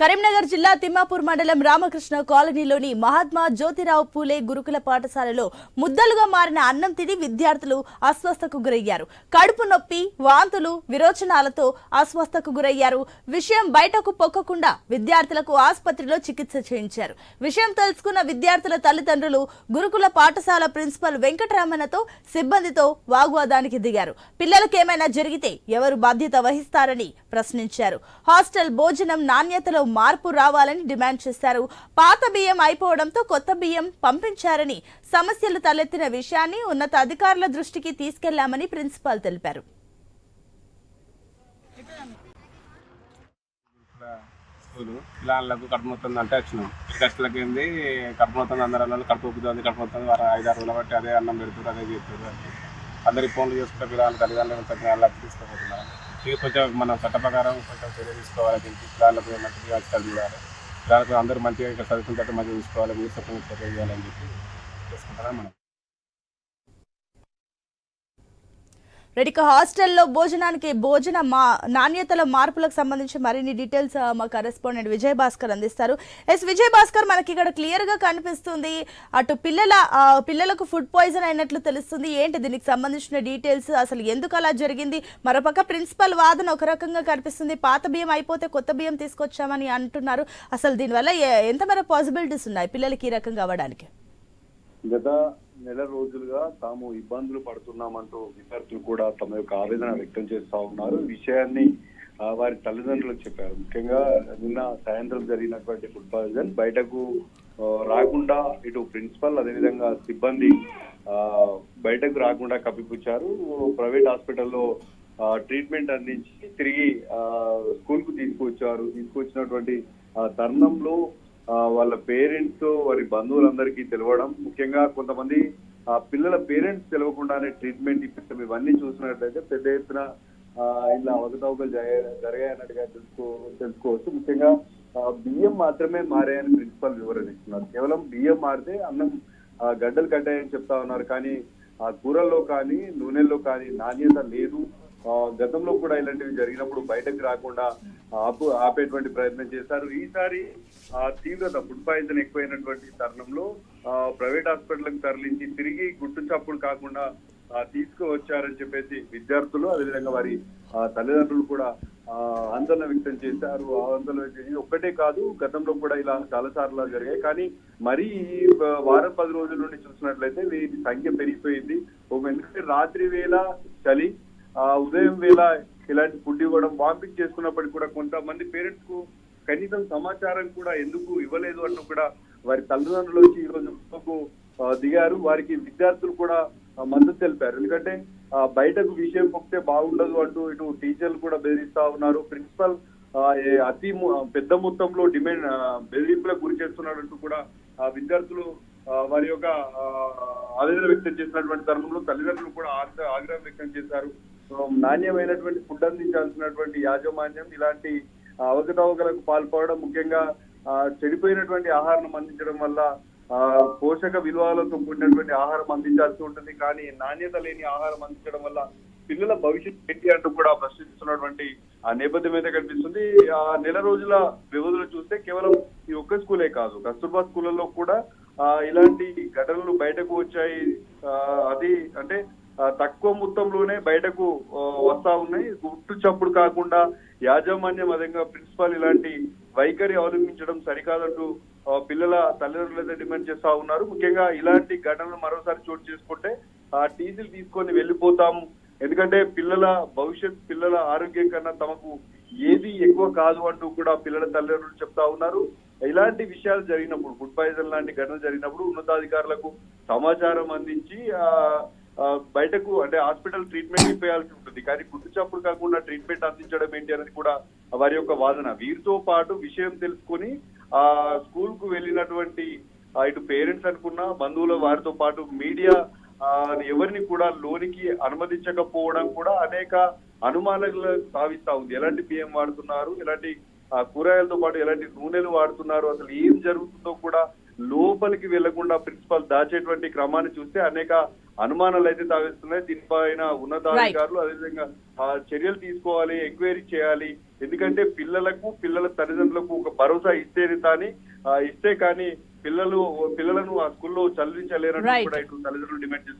కరీంనగర్ జిల్లా తిమ్మాపూర్ మండలం రామకృష్ణ కాలనీలోని మహాత్మా జ్యోతిరావు పూలే గురుకుల పాఠశాలలో ముద్దలుగా మారిన అన్నం తిని విద్యార్థులు అస్వస్థకు గురయ్యారు. కడుపు నొప్పి, వాంతులు, విరోచనాలతో అస్వస్థకు గురయ్యారు. విషయం బయటకు పొక్కకుండా విద్యార్థులకు ఆసుపత్రిలో చికిత్స చేయించారు. విషయం తెలుసుకున్న విద్యార్థుల తల్లిదండ్రులు గురుకుల పాఠశాల ప్రిన్సిపల్ వెంకటరమణతో సిబ్బందితో వాగ్వాదానికి దిగారు. పిల్లలకేమైనా జరిగితే ఎవరు బాధ్యత వహిస్తారని ప్రశ్నించారు. హాస్టల్ భోజనం నాణ్యతలో మార్పు రావాలని డిమాండ్ చేశారు. పాత బియ్యం అయిపోవడంతో కొత్త బియ్యం పంపించారని, సమస్యలు తలెత్తిన విషయాన్ని ఉన్నత అధికారుల దృష్టికి తీసుకెళ్లామని ప్రిన్సిపాల్ తెలిపారు. పిల్లలకు కడుపు మొత్తం అంటే వచ్చినాం. కష్టాలకి ఏంది కడుపు మొత్తం అందరూ కడుపు ఉబ్బుతుంది, కడుపు మొత్తం 5-6 రోజులు బట్టి అదే అన్నం పెడుతుంది, అదే చేస్తుంది. అందరికి ఫోన్లు చేసుకుంటే పిల్లలు తల్లిదండ్రులు తగ్గిన తీసుకుపోతున్నారు. ఇది కొంచెం మన చట్ట ప్రకారం కొంచెం చర్య తీసుకోవాలి. దీనికి పిల్లలకు మంచిగా చదివాలి, పిల్లలకు అందరూ మంచిగా ఇక్కడ చదువుకుంటే మంచిగా చూసుకోవాలి, మీరు చెప్పిన చర్య చేయాలని చెప్పి చేసుకుంటారా మనం. రెడిక హాస్టల్లో భోజన నాణ్యతల మార్పులకు సంబంధించి మరిన్ని డీటెయిల్స్ మా కరెస్పాండెంట్ విజయ్ భాస్కర్ అందిస్తారు. విజయ్ భాస్కర్, మనకి ఇక్కడ క్లియర్ గా కనిపిస్తుంది అటు పిల్లలకు ఫుడ్ పాయిజన్ అయినట్లు తెలుస్తుంది. ఏంటి దీనికి సంబంధించిన డీటెయిల్స్, అసలు ఎందుకు అలా జరిగింది? మరోపక్క ప్రిన్సిపల్ వాదన ఒక రకంగా కనిపిస్తుంది, పాత బియ్యం అయిపోతే కొత్త బియ్యం తీసుకొచ్చామని అంటున్నారు. అసలు దీనివల్ల ఎంత మేర పాసిబిలిటీస్ ఉన్నాయి పిల్లలకి ఈ రకంగా అవ్వడానికి? గత నెల రోజులుగా తాము ఇబ్బందులు పడుతున్నామంటూ విద్యార్థులు కూడా తమ యొక్క ఆవేదన వ్యక్తం చేస్తా ఉన్నారు. ఈ విషయాన్ని వారి తల్లిదండ్రులకు చెప్పారు. ముఖ్యంగా నిన్న సాయంత్రం జరిగినటువంటి ఫుడ్ పాయిజన్ బయటకు రాకుండా ఇటు ప్రిన్సిపల్ అదేవిధంగా సిబ్బంది బయటకు రాకుండా కప్పిపుచ్చారు. ప్రైవేట్ హాస్పిటల్లో ట్రీట్మెంట్ అందించి తిరిగి స్కూల్ కు తీసుకొచ్చినటువంటి తరుణంలో వాళ్ళ పేరెంట్స్, వారి బంధువులందరికీ తెలవడం, ముఖ్యంగా కొంతమంది పిల్లల పేరెంట్స్ తెలవకుండానే ట్రీట్మెంట్ ఇప్పించడం, ఇవన్నీ చూసినట్లయితే పెద్ద ఎత్తున ఇలా అవకతవకలు జరిగాయన్నట్టుగా తెలుసుకోవచ్చు. ముఖ్యంగా బియ్యం మాత్రమే మారాయని ప్రిన్సిపల్ వివరణ ఇస్తున్నారు. కేవలం బియ్యం మారితే అన్నం గడ్డలు కట్టాయని చెప్తా ఉన్నారు. కానీ ఆ కూరల్లో కానీ నూనెల్లో కానీ నాణ్యత లేదు. గతంలో కూడా ఇలాంటివి జరిగినప్పుడు బయటకు రాకుండా ఆపేటువంటి ప్రయత్నం చేశారు. ఈసారి తీవ్రత ఫుడ్ పాయిజన్ ఎక్కువైనటువంటి తరుణంలో ప్రైవేట్ హాస్పిటల్కి తరలించి తిరిగి గుట్టు చప్పుడు కాకుండా తీసుకువచ్చారని చెప్పేసి విద్యార్థులు అదేవిధంగా వారి తల్లిదండ్రులు కూడా ఆందోళన వ్యక్తం చేశారు. ఆందోళన వ్యక్తం ఒక్కటే కాదు, గతంలో కూడా ఇలా చాలా సార్లు జరిగాయి. కానీ మరీ ఈ వారం 10 రోజుల నుండి చూసినట్లయితే వీరి సంఖ్య పెరిగిపోయింది. ఎందుకంటే రాత్రి వేళ చలి, ఉదయం వేళ ఇలాంటి ఫుడ్ ఇవ్వడం, వామిటింగ్ చేసుకున్నప్పటికీ కూడా కొంతమంది పేరెంట్స్ కు కనీసం సమాచారం కూడా ఎందుకు ఇవ్వలేదు అంటూ కూడా వారి తల్లిదండ్రులు వచ్చి ఈ రోజు దిగారు. వారికి విద్యార్థులు కూడా మద్దతు తెలిపారు. ఎందుకంటే బయటకు విషయం పొక్కితే బాగుండదు అంటూ ఇటు టీచర్లు కూడా బెదిరిస్తా ఉన్నారు. ప్రిన్సిపల్ అతి పెద్ద మొత్తంలో బెదిరింపులకు గురి చేస్తున్నాడంటూ కూడా విద్యార్థులు వారి యొక్క ఆవేదన వ్యక్తం చేసినటువంటి తరుణంలో తల్లిదండ్రులు కూడా ఆగ్రహం వ్యక్తం చేశారు. నాణ్యమైనటువంటి ఫుడ్ అందించాల్సినటువంటి యాజమాన్యం ఇలాంటి అవకతవకలకు పాల్పడడం, ముఖ్యంగా చెడిపోయినటువంటి ఆహారం అందించడం వల్ల పోషక విలువలతో కూడినటువంటి ఆహారం అందించాల్సి ఉంటుంది. కానీ నాణ్యత లేని ఆహారం అందించడం వల్ల పిల్లల భవిష్యత్తు ఏంటి అంటూ కూడా ప్రశ్నిస్తున్నటువంటి నేపథ్యం అయితే కనిపిస్తుంది. నెల రోజుల వ్యవధిలో చూస్తే కేవలం ఈ ఒక్క స్కూలే కాదు, కస్తూర్బా స్కూళ్ళలో కూడా ఇలాంటి ఘటనలు బయటకు వచ్చాయి. అది అంటే తక్కువ మొత్తంలోనే బయటకు వస్తా ఉన్నాయి. గుట్టు చప్పుడు కాకుండా యాజమాన్యం అదేవిధంగా ప్రిన్సిపాల్ ఇలాంటి వైఖరి అవలంబించడం సరికాదంటూ పిల్లల తల్లిదండ్రులు అయితే డిమాండ్ చేస్తా ఉన్నారు. ముఖ్యంగా ఇలాంటి ఘటనలు మరోసారి చోటు చేసుకుంటే టీసీలు తీసుకొని వెళ్ళిపోతాము, ఎందుకంటే పిల్లల భవిష్యత్, పిల్లల ఆరోగ్యం కన్నా తమకు ఏది ఎక్కువ కాదు అంటూ కూడా పిల్లల తల్లిదండ్రులు చెప్తా ఉన్నారు. ఇలాంటి విషయాలు జరిగినప్పుడు, ఫుడ్ పాయిజన్ లాంటి ఘటనలు జరిగినప్పుడు ఉన్నతాధికారులకు సమాచారం అందించి బయటకు అంటే హాస్పిటల్ ట్రీట్మెంట్ ఇప్పేయాల్సి ఉంటుంది. కానీ గుట్టు చప్పుడు కాకుండా ట్రీట్మెంట్ అందించడం ఏంటి అనేది కూడా వారి యొక్క వాదన. వీరితో పాటు విషయం తెలుసుకుని స్కూల్ కు వెళ్ళినటువంటి ఇటు పేరెంట్స్ అనుకున్న బంధువుల వారితో పాటు మీడియా ఎవరిని కూడా లోనికి అనుమతించకపోవడం కూడా అనేక అనుమానాలు సావిస్తా ఉంది. ఎలాంటి బియ్యం వాడుతున్నారు, ఎలాంటి కూరగాయలతో పాటు ఎలాంటి నూనెలు వాడుతున్నారు, అసలు ఏం జరుగుతుందో కూడా లోపలికి వెళ్లకుండా ప్రిన్సిపల్ దాచేటువంటి క్రమాన్ని చూస్తే అనేక అనుమానాలు అయితే తావిస్తున్నాయి. దీనిపైన ఉన్నతాధికారులు అదేవిధంగా చర్యలు తీసుకోవాలి, ఎంక్వైరీ చేయాలి. ఎందుకంటే పిల్లలకు పిల్లల తల్లిదండ్రులకు ఒక భరోసా ఇస్తే కానీ పిల్లలను ఆ స్కూల్లో చదివించలేరని Right. కూడా ఇటు తల్లిదండ్రులు డిమాండ్ చేస్తున్నారు.